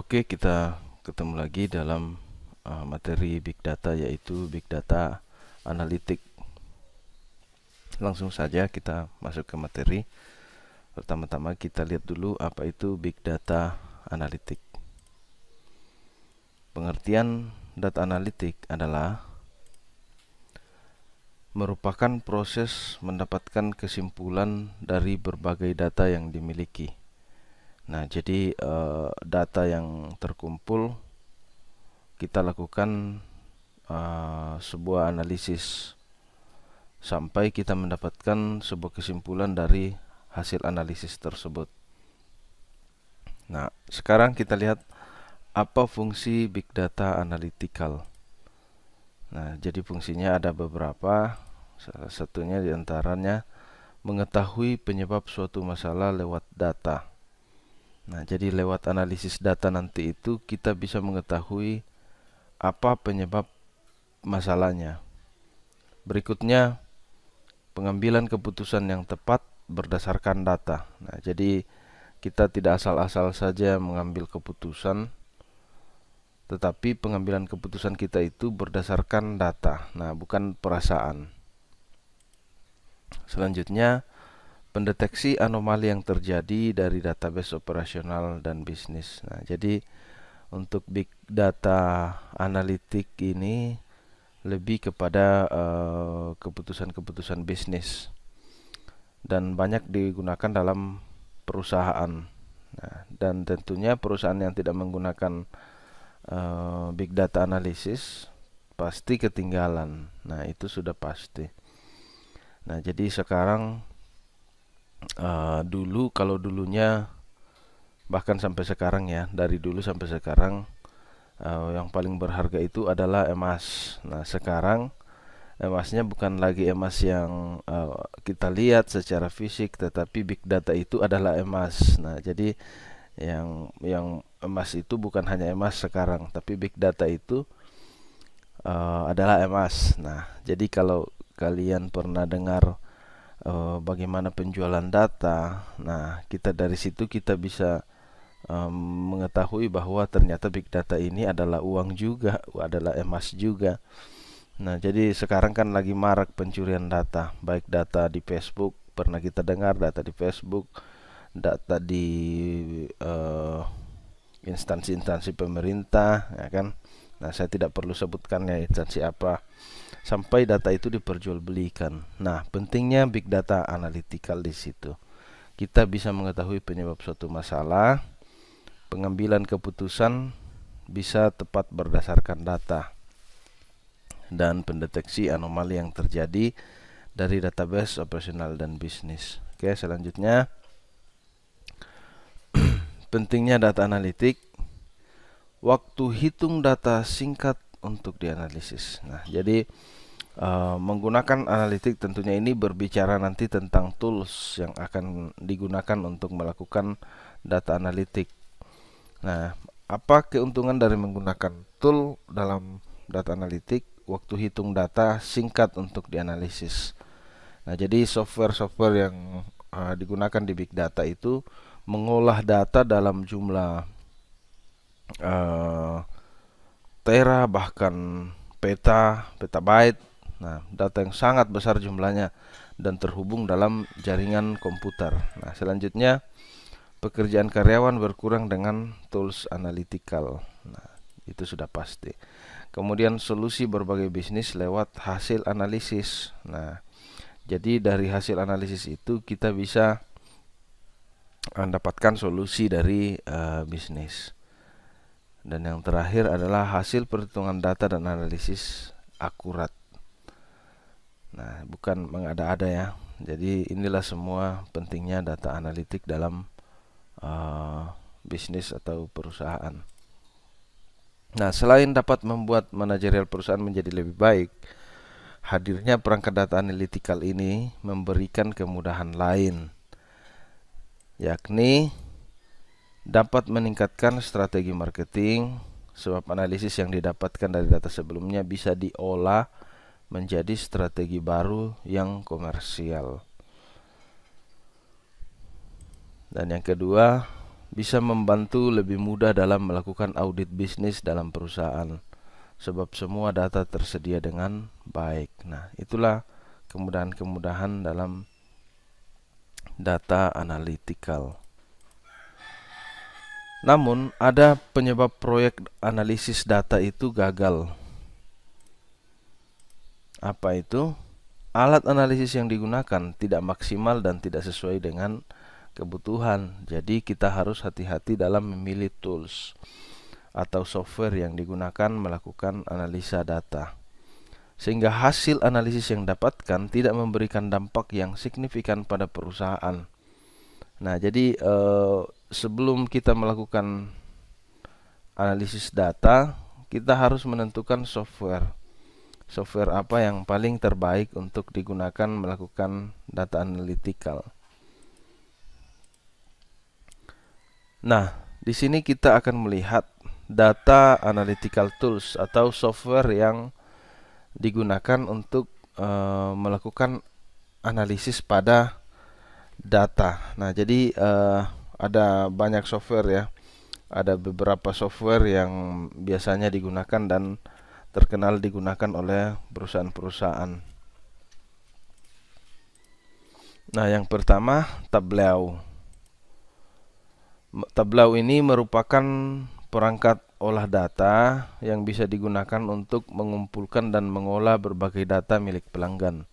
Oke, kita ketemu lagi dalam materi Big Data, yaitu Big Data Analitik. Langsung saja kita masuk ke materi. Pertama-tama kita lihat dulu apa itu Big Data Analitik. Pengertian data analitik adalah merupakan proses mendapatkan kesimpulan dari berbagai data yang dimiliki. Nah, jadi data yang terkumpul kita lakukan sebuah analisis sampai kita mendapatkan sebuah kesimpulan dari hasil analisis tersebut. Nah, sekarang kita lihat apa fungsi Big Data Analytical. Nah, jadi fungsinya ada beberapa. Salah satunya diantaranya mengetahui penyebab suatu masalah lewat data. Nah, jadi lewat analisis data nanti itu kita bisa mengetahui apa penyebab masalahnya. Berikutnya, pengambilan keputusan yang tepat berdasarkan data. Nah, jadi kita tidak asal-asal saja mengambil keputusan, tetapi pengambilan keputusan kita itu berdasarkan data. Nah, bukan perasaan. Selanjutnya, pendeteksi anomali yang terjadi dari database operasional dan bisnis. Nah, jadi untuk Big Data Analitik ini lebih kepada keputusan-keputusan bisnis dan banyak digunakan dalam perusahaan. Nah, dan tentunya perusahaan yang tidak menggunakan Big Data Analysis pasti ketinggalan. Nah, itu sudah pasti. Nah, jadi sekarang kalau dulunya bahkan sampai sekarang ya, dari dulu sampai sekarang yang paling berharga itu adalah emas. Nah, sekarang emasnya bukan lagi emas yang kita lihat secara fisik, tetapi big data itu adalah emas. Nah, jadi yang emas itu bukan hanya emas sekarang, tapi big data itu adalah emas. Nah, jadi kalau kalian pernah dengar bagaimana penjualan data, nah dari situ kita bisa mengetahui bahwa ternyata big data ini adalah uang juga, adalah emas juga. Nah, jadi sekarang kan lagi marak pencurian data, baik data di Facebook, pernah kita dengar data di Facebook, data di instansi-instansi pemerintah, ya kan? Nah, saya tidak perlu sebutkan ya instansi apa, sampai data itu diperjualbelikan. Nah, pentingnya Big Data Analytical di situ. Kita bisa mengetahui penyebab suatu masalah, pengambilan keputusan bisa tepat berdasarkan data, dan pendeteksi anomali yang terjadi dari database operasional dan bisnis. Oke, selanjutnya pentingnya data analitik. Waktu hitung data singkat untuk dianalisis. Nah, jadi menggunakan analitik tentunya ini berbicara nanti tentang tools yang akan digunakan untuk melakukan data analitik. Nah, apa keuntungan dari menggunakan tool dalam data analitik? Waktu hitung data singkat untuk dianalisis. Nah, jadi software-software yang digunakan di big data itu mengolah data dalam jumlah tera, bahkan petabyte. Nah, data yang sangat besar jumlahnya dan terhubung dalam jaringan komputer. Nah, selanjutnya pekerjaan karyawan berkurang dengan tools analytical. Nah, itu sudah pasti. Kemudian solusi berbagai bisnis lewat hasil analisis. Nah, jadi dari hasil analisis itu kita bisa mendapatkan solusi dari bisnis. Dan yang terakhir adalah hasil perhitungan data dan analisis akurat. Nah, bukan mengada-ada ya. Jadi inilah semua pentingnya data analitik dalam bisnis atau perusahaan. Nah, selain dapat membuat manajerial perusahaan menjadi lebih baik, hadirnya perangkat data analytical ini memberikan kemudahan lain, yakni dapat meningkatkan strategi marketing, sebab analisis yang didapatkan dari data sebelumnya bisa diolah menjadi strategi baru yang komersial. Dan yang kedua, bisa membantu lebih mudah dalam melakukan audit bisnis dalam perusahaan, sebab semua data tersedia dengan baik. Nah, itulah kemudahan-kemudahan dalam data analytical. Namun, ada penyebab proyek analisis data itu gagal. Apa itu? Alat analisis yang digunakan tidak maksimal dan tidak sesuai dengan kebutuhan. Jadi kita harus hati-hati dalam memilih tools atau software yang digunakan melakukan analisa data, sehingga hasil analisis yang dapatkan tidak memberikan dampak yang signifikan pada perusahaan. Nah, jadi sebelum kita melakukan analisis data, kita harus menentukan software apa yang paling terbaik untuk digunakan melakukan data analytical. Nah, di sini kita akan melihat data analytical tools atau software yang digunakan untuk melakukan analisis pada data. Nah, jadi ada banyak software ya. Ada beberapa software yang biasanya digunakan dan terkenal digunakan oleh perusahaan-perusahaan. Nah, yang pertama Tableau. Tableau ini merupakan perangkat olah data yang bisa digunakan untuk mengumpulkan dan mengolah berbagai data milik pelanggan.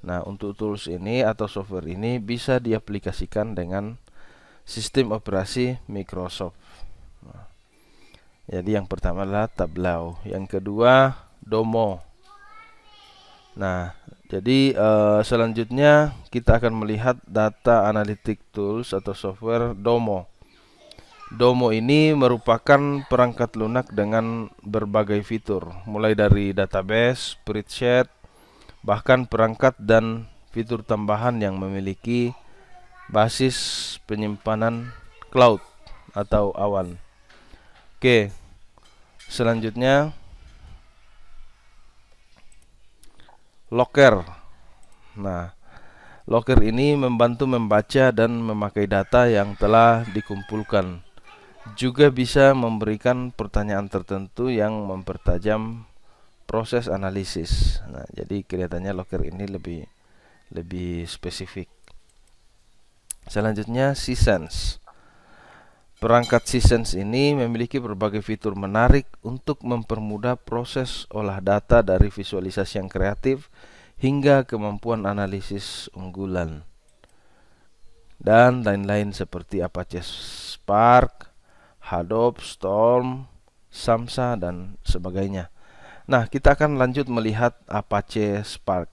Nah, untuk tools ini atau software ini bisa diaplikasikan dengan sistem operasi Microsoft. Nah, jadi yang pertama adalah Tableau, yang kedua Domo. Nah, jadi selanjutnya kita akan melihat data analytic tools atau software Domo. Domo ini merupakan perangkat lunak dengan berbagai fitur, mulai dari database, spreadsheet, bahkan perangkat dan fitur tambahan yang memiliki basis penyimpanan cloud atau awan. Oke, selanjutnya Locker. Nah, Locker ini membantu membaca dan memakai data yang telah dikumpulkan. Juga bisa memberikan pertanyaan tertentu yang mempertajam proses analisis. Nah, jadi kelihatannya Locker ini lebih spesifik. Selanjutnya Seasons. Perangkat Seasons ini memiliki berbagai fitur menarik untuk mempermudah proses olah data dari visualisasi yang kreatif hingga kemampuan analisis unggulan dan lain-lain seperti Apache Spark, Hadoop, Storm, Samsa, dan sebagainya. Nah, kita akan lanjut melihat Apache Spark.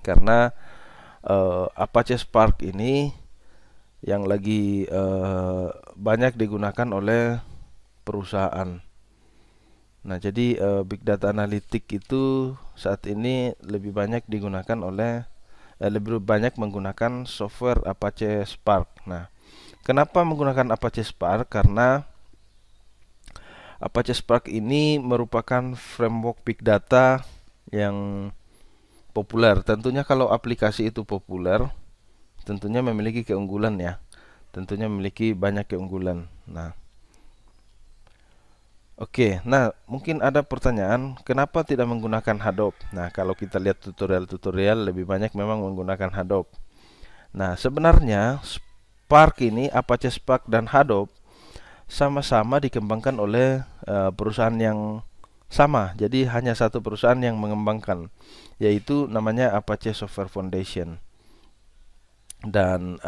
Karena Apache Spark ini yang lagi banyak digunakan oleh perusahaan. Nah, jadi Big Data Analytic itu saat ini lebih banyak digunakan oleh lebih banyak menggunakan software Apache Spark. Nah, kenapa menggunakan Apache Spark? Karena Apache Spark ini merupakan framework Big Data yang populer. Tentunya kalau aplikasi itu populer, tentunya memiliki keunggulan ya. Tentunya memiliki banyak keunggulan. Nah, oke. Nah, mungkin ada pertanyaan, kenapa tidak menggunakan Hadoop? Nah, kalau kita lihat tutorial-tutorial lebih banyak memang menggunakan Hadoop. Nah, sebenarnya Spark ini, Apache Spark dan Hadoop sama-sama dikembangkan oleh perusahaan yang sama. Jadi hanya satu perusahaan yang mengembangkan, yaitu namanya Apache Software Foundation. Dan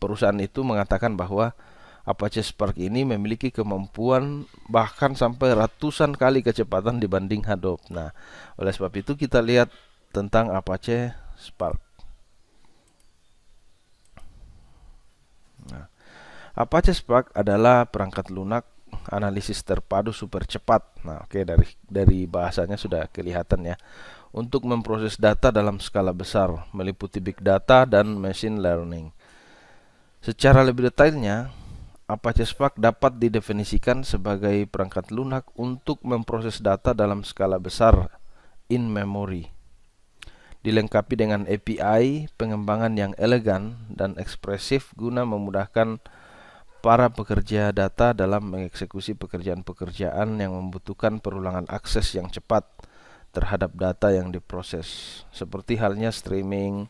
perusahaan itu mengatakan bahwa Apache Spark ini memiliki kemampuan bahkan sampai ratusan kali kecepatan dibanding Hadoop. Nah, oleh sebab itu kita lihat tentang Apache Spark. Nah, Apache Spark adalah perangkat lunak analisis terpadu super cepat. Nah, oke, dari bahasanya sudah kelihatan ya. Untuk memproses data dalam skala besar, meliputi big data dan machine learning. Secara lebih detailnya, Apache Spark dapat didefinisikan sebagai perangkat lunak untuk memproses data dalam skala besar in memory. dilengkapi dengan API pengembangan yang elegan dan ekspresif guna memudahkan para pekerja data dalam mengeksekusi pekerjaan-pekerjaan yang membutuhkan perulangan akses yang cepat terhadap data yang diproses, seperti halnya streaming,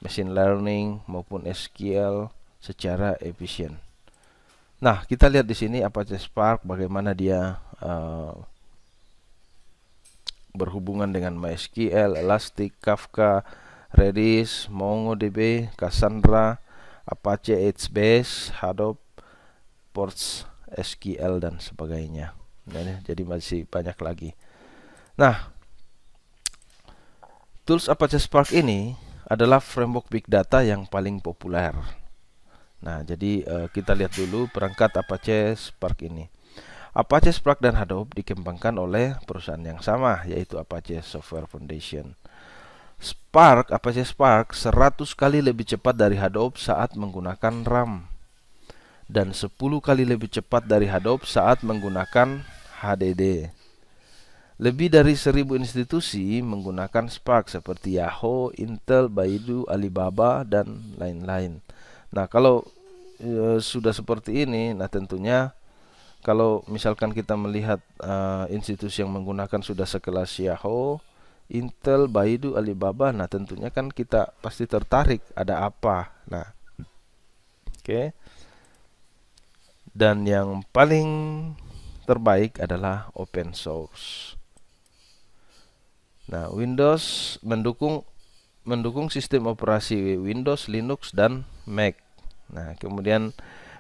machine learning, maupun SQL secara efisien. Nah, kita lihat di sini Apache Spark bagaimana dia berhubungan dengan MySQL, Elastic, Kafka, Redis, MongoDB, Cassandra, Apache HBase, Hadoop, PostgreSQL dan sebagainya. Nah, jadi masih banyak lagi. Nah, tools Apache Spark ini adalah framework big data yang paling populer. Nah, jadi kita lihat dulu perangkat Apache Spark ini. Apache Spark dan Hadoop dikembangkan oleh perusahaan yang sama, yaitu Apache Software Foundation. Apache Spark 100 kali lebih cepat dari Hadoop saat menggunakan RAM, dan 10 kali lebih cepat dari Hadoop saat menggunakan HDD. Lebih dari 1000 institusi menggunakan Spark seperti Yahoo, Intel, Baidu, Alibaba, dan lain-lain. Nah, kalau sudah seperti ini, nah tentunya kalau misalkan kita melihat institusi yang menggunakan sudah sekelas Yahoo, Intel, Baidu, Alibaba, nah tentunya kan kita pasti tertarik ada apa. Nah, oke. Dan yang paling terbaik adalah open source. Nah, Windows mendukung sistem operasi Windows, Linux, dan Mac. Nah, kemudian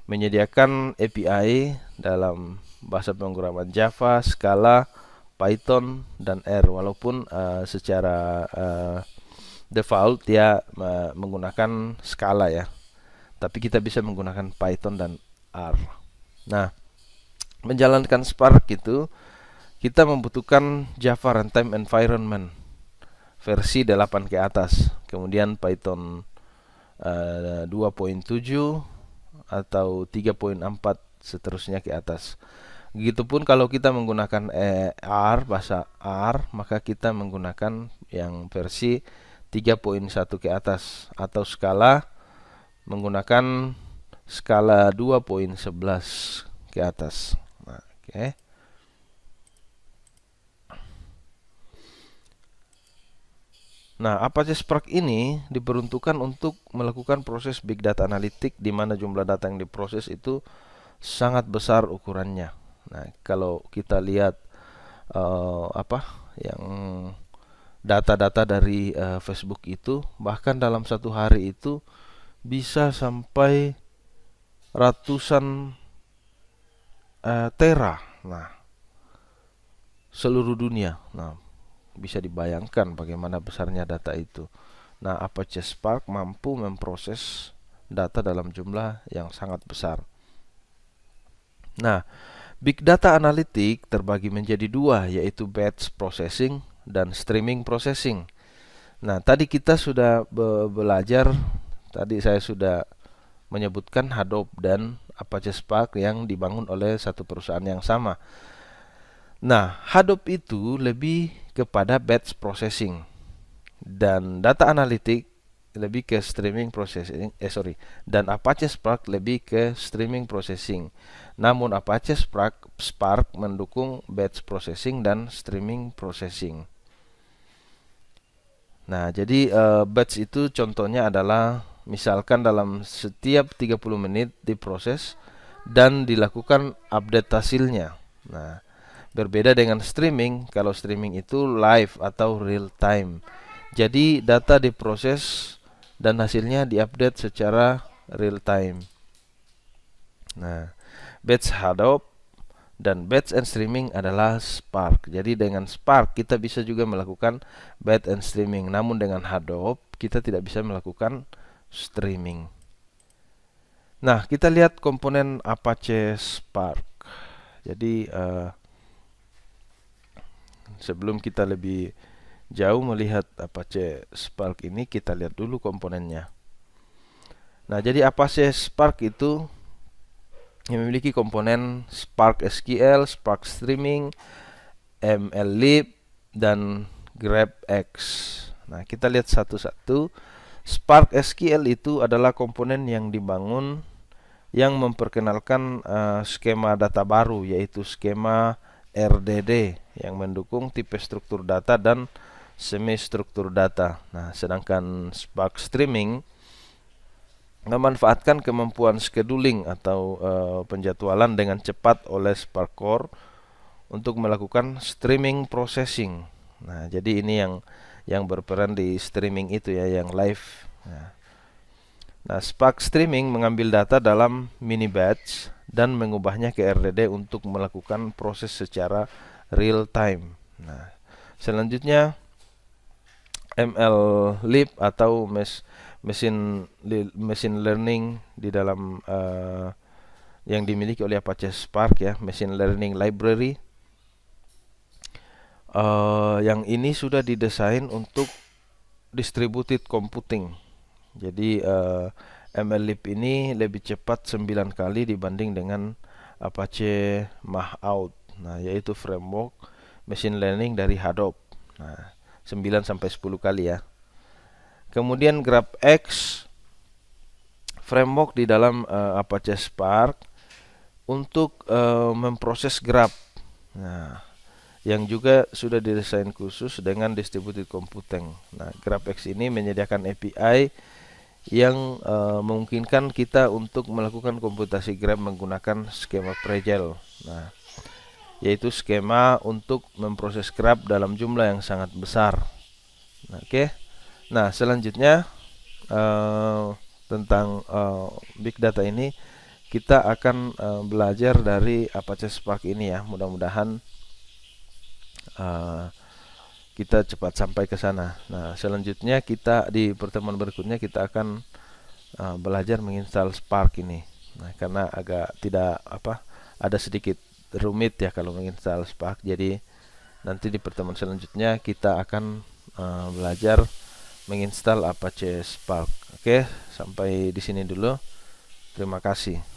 menyediakan API dalam bahasa pemrograman Java, Scala, Python, dan R. Walaupun secara default dia menggunakan Scala ya, tapi kita bisa menggunakan Python dan R. Nah, menjalankan Spark itu kita membutuhkan Java Runtime Environment versi 8 ke atas, kemudian Python 2.7 atau 3.4 seterusnya ke atas. Begitupun kalau kita menggunakan R, bahasa R, maka kita menggunakan yang versi 3.1 ke atas, atau Scala menggunakan Scala 2.11 ke atas. Nah, oke. Nah, Apache Spark ini diperuntukkan untuk melakukan proses big data analitik di mana jumlah data yang diproses itu sangat besar ukurannya. Nah, kalau kita lihat yang data-data dari Facebook itu, bahkan dalam satu hari itu bisa sampai ratusan tera. Nah, seluruh dunia. Nah, bisa dibayangkan bagaimana besarnya data itu. Nah, Apache Spark mampu memproses data dalam jumlah yang sangat besar. Nah, big data analitik terbagi menjadi dua, yaitu batch processing dan streaming processing. Nah, tadi kita sudah belajar, tadi saya sudah menyebutkan Hadoop dan Apache Spark yang dibangun oleh satu perusahaan yang sama. Nah, Hadoop itu lebih kepada batch processing dan data analitik lebih ke streaming processing. Dan Apache Spark lebih ke streaming processing. Namun Apache Spark mendukung batch processing dan streaming processing. Nah, jadi batch itu contohnya adalah misalkan dalam setiap 30 menit diproses dan dilakukan update hasilnya. Nah, berbeda dengan streaming, kalau streaming itu live atau real time. Jadi data diproses dan hasilnya diupdate secara real time. Nah, batch Hadoop dan batch and streaming adalah Spark. Jadi dengan Spark kita bisa juga melakukan batch and streaming. Namun dengan Hadoop kita tidak bisa melakukan streaming. Nah, kita lihat komponen Apache Spark. Jadi sebelum kita lebih jauh melihat Apache Spark ini, kita lihat dulu komponennya. Nah, jadi Apache Spark itu yang memiliki komponen Spark SQL, Spark Streaming, MLlib, dan GrabX. Nah, kita lihat satu-satu. Spark SQL itu adalah komponen yang dibangun yang memperkenalkan skema data baru, yaitu skema RDD yang mendukung tipe struktur data dan semi struktur data. Nah, sedangkan Spark Streaming memanfaatkan kemampuan scheduling atau penjadwalan dengan cepat oleh Spark Core untuk melakukan streaming processing. Nah, jadi ini yang berperan di streaming itu ya, yang live. Nah, Spark Streaming mengambil data dalam mini batch dan mengubahnya ke RDD untuk melakukan proses secara real time. Nah, selanjutnya MLlib atau machine learning di dalam yang dimiliki oleh Apache Spark ya, machine learning library. Yang ini sudah didesain untuk distributed computing. Jadi MLlib ini lebih cepat 9 kali dibanding dengan Apache MahOut. Nah, yaitu framework machine learning dari Hadoop. Nah, 9 sampai 10 kali ya. Kemudian GraphX, framework di dalam Apache Spark untuk memproses graph. Nah, yang juga sudah didesain khusus dengan distributed computing. Nah, GraphX ini menyediakan API yang memungkinkan kita untuk melakukan komputasi graph menggunakan skema Pregel. Nah, yaitu skema untuk memproses graph dalam jumlah yang sangat besar. Nah, oke. Nah, selanjutnya tentang big data ini kita akan belajar dari Apache Spark ini ya. Mudah-mudahan kita cepat sampai ke sana. Nah, selanjutnya kita di pertemuan berikutnya kita akan belajar menginstal Spark ini. Nah, karena agak tidak ada sedikit rumit ya kalau menginstal Spark. Jadi nanti di pertemuan selanjutnya kita akan belajar menginstal Apache Spark. Oke, sampai di sini dulu. Terima kasih.